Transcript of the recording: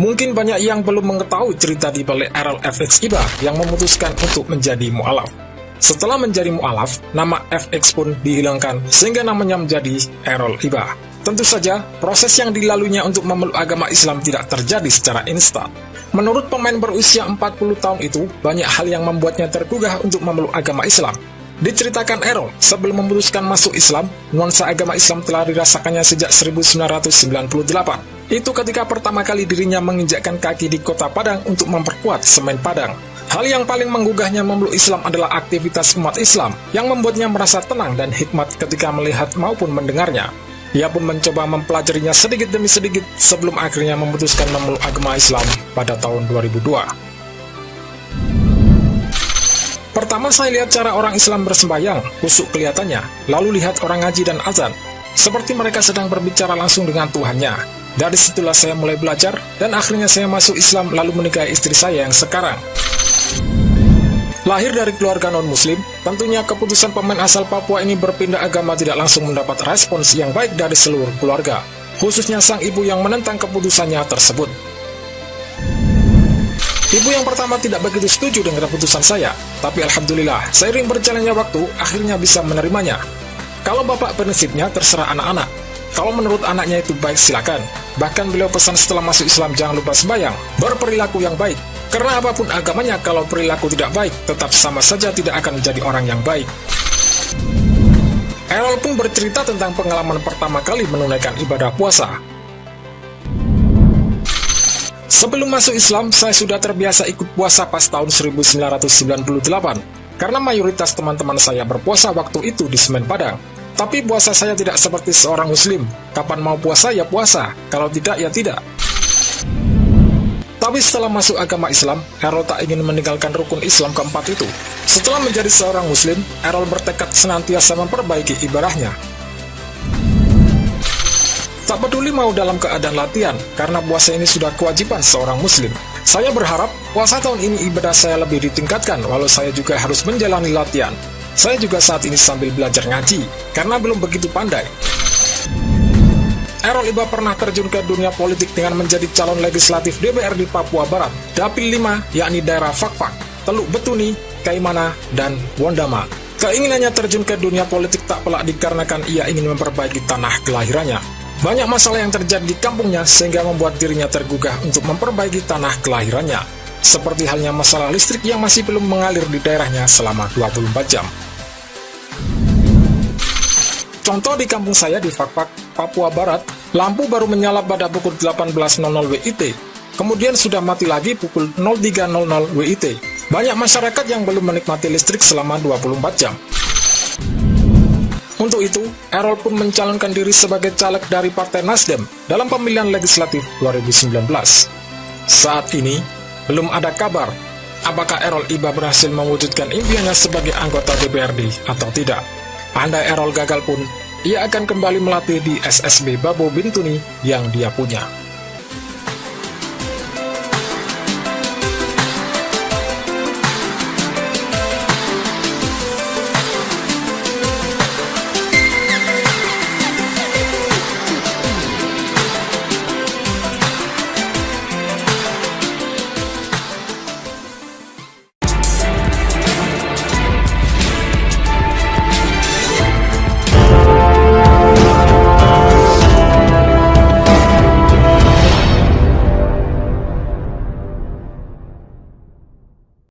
Mungkin banyak yang belum mengetahui cerita di balik Errol FX Iba yang memutuskan untuk menjadi mu'alaf. Setelah menjadi mu'alaf, nama FX pun dihilangkan sehingga namanya menjadi Errol Iba. Tentu saja, proses yang dilaluinya untuk memeluk agama Islam tidak terjadi secara instan. Menurut pemain berusia 40 tahun itu, banyak hal yang membuatnya tergugah untuk memeluk agama Islam. Diceritakan Errol, sebelum memutuskan masuk Islam, nuansa agama Islam telah dirasakannya sejak 1998. Itu ketika pertama kali dirinya menginjakkan kaki di kota Padang untuk memperkuat semen Padang. Hal yang paling menggugahnya memeluk Islam adalah aktivitas umat Islam, yang membuatnya merasa tenang dan hikmat ketika melihat maupun mendengarnya. Ia pun mencoba mempelajarinya sedikit demi sedikit sebelum akhirnya memutuskan memeluk agama Islam pada tahun 2002. Pertama saya lihat cara orang Islam bersembahyang, khusyuk kelihatannya, lalu lihat orang ngaji dan azan, seperti mereka sedang berbicara langsung dengan Tuhannya. Dari situlah saya mulai belajar, dan akhirnya saya masuk Islam lalu menikahi istri saya yang sekarang. Lahir dari keluarga non-muslim, tentunya keputusan pemain asal Papua ini berpindah agama tidak langsung mendapat respons yang baik dari seluruh keluarga, khususnya sang ibu yang menentang keputusannya tersebut. Ibu yang pertama tidak begitu setuju dengan keputusan saya, tapi alhamdulillah, seiring berjalannya waktu, akhirnya bisa menerimanya. Kalau bapak prinsipnya terserah anak-anak. Kalau menurut anaknya itu baik silakan. Bahkan beliau pesan setelah masuk Islam jangan lupa sembahyang, berperilaku yang baik. Karena apapun agamanya kalau perilaku tidak baik, tetap sama saja tidak akan menjadi orang yang baik. Errol pun bercerita tentang pengalaman pertama kali menunaikan ibadah puasa. Sebelum masuk Islam, saya sudah terbiasa ikut puasa pas tahun 1998. Karena mayoritas teman-teman saya berpuasa waktu itu di semen Padang. Tapi puasa saya tidak seperti seorang muslim. Kapan mau puasa ya puasa, kalau tidak ya tidak. Tapi setelah masuk agama Islam, Errol tak ingin meninggalkan rukun Islam keempat itu. Setelah menjadi seorang muslim, Errol bertekad senantiasa memperbaiki ibadahnya. Tak peduli mau dalam keadaan latihan, karena puasa ini sudah kewajiban seorang muslim. Saya berharap puasa tahun ini ibadah saya lebih ditingkatkan, walau saya juga harus menjalani latihan. Saya juga saat ini sambil belajar ngaji, karena belum begitu pandai. Errol Iba pernah terjun ke dunia politik dengan menjadi calon legislatif DPR di Papua Barat, Dapil 5, yakni daerah Fakfak, Teluk Betuni, Kaimana, dan Wondama. Keinginannya terjun ke dunia politik tak pelak dikarenakan ia ingin memperbaiki tanah kelahirannya. Banyak masalah yang terjadi di kampungnya sehingga membuat dirinya tergugah untuk memperbaiki tanah kelahirannya. Seperti halnya masalah listrik yang masih belum mengalir di daerahnya selama 24 jam. Contoh di kampung saya di Fakfak, Papua Barat, lampu baru menyala pada pukul 18.00 WIT, kemudian sudah mati lagi pukul 03.00 WIT. Banyak masyarakat yang belum menikmati listrik selama 24 jam. Untuk itu, Errol pun mencalonkan diri sebagai caleg dari Partai Nasdem dalam pemilihan legislatif 2019. Saat ini, belum ada kabar apakah Errol Iba berhasil mewujudkan impiannya sebagai anggota DPRD atau tidak. Andai Errol gagal pun, ia akan kembali melatih di SSB Babo Bintuni yang dia punya.